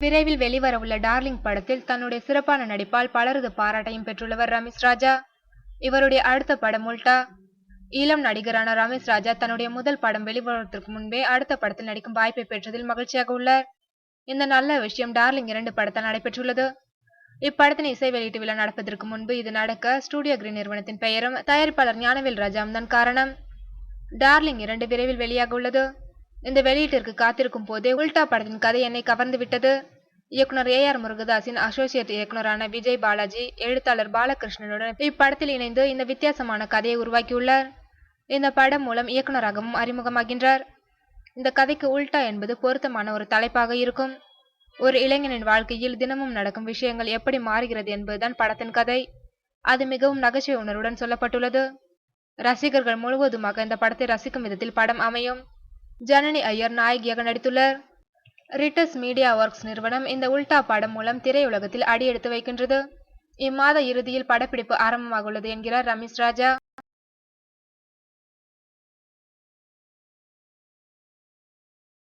விரைவில் வெளிவரவுள்ள டார்லிங் படத்தில் தன்னுடைய சிறப்பான நடிப்பால் பலரது பாராட்டையும் பெற்றுள்ளவர் ரமேஷ் ராஜா. இவருடைய அடுத்த படம் உல்டா. இளம் நடிகரான ரமேஷ் ராஜா தன்னுடைய முதல் படம் வெளிவருவதற்கு முன்பே அடுத்த படத்தில் நடிக்கும் வாய்ப்பை பெற்றதில் மகிழ்ச்சியாக உள்ளார். இந்த நல்ல விஷயம் டார்லிங் 2 படத்தால் நடைபெற்றுள்ளது. இப்படத்தின் இசை வெளியீட்டு விழா நடப்பதற்கு முன்பு இது நடக்க ஸ்டுடியோ கிரீன் நிறுவனத்தின் பெயரும் தயாரிப்பாளர் ஞானவேல் ராஜாவும் தான் காரணம். டார்லிங் 2 விரைவில் வெளியாக உள்ளது. இந்த வெளியீட்டிற்கு காத்திருக்கும் போதே உல்டா படத்தின் கதை என்னை கவர்ந்து விட்டது. இயக்குனர் ஏ.ஆர். முருகதாஸின் அசோசியேட் இயக்குனரான விஜய் பாலாஜி எழுத்தாளர் பாலகிருஷ்ணனுடன் இப்படத்தில் இணைந்து இந்த வித்தியாசமான கதையை உருவாக்கியுள்ளார். இந்த படம் மூலம் இயக்குனராகவும் அறிமுகமாகின்றார். இந்த கதைக்கு உல்டா என்பது பொருத்தமான ஒரு தலைப்பாக இருக்கும். ஒரு இளைஞனின் வாழ்க்கையில் தினமும் நடக்கும் விஷயங்கள் எப்படி மாறுகிறது என்பதுதான் படத்தின் கதை. அது மிகவும் நகைச்சுவை உணர்வுடன் சொல்லப்பட்டுள்ளது. ரசிகர்கள் முழுவதுமாக இந்த படத்தை ரசிக்கும் விதத்தில் படம் அமையும். ஜனனி ஐயர் நாயகியாக நடித்துள்ளார். ரிட்டஸ் மீடியா ஒர்க்ஸ் நிறுவனம் இந்த உல்டா படம் மூலம் திரையுலகத்தில் அடியெடுத்து வைக்கின்றது. இம்மாத இறுதியில் படப்பிடிப்பு ஆரம்பமாக உள்ளது என்கிறார் ரமேஷ் ராஜா.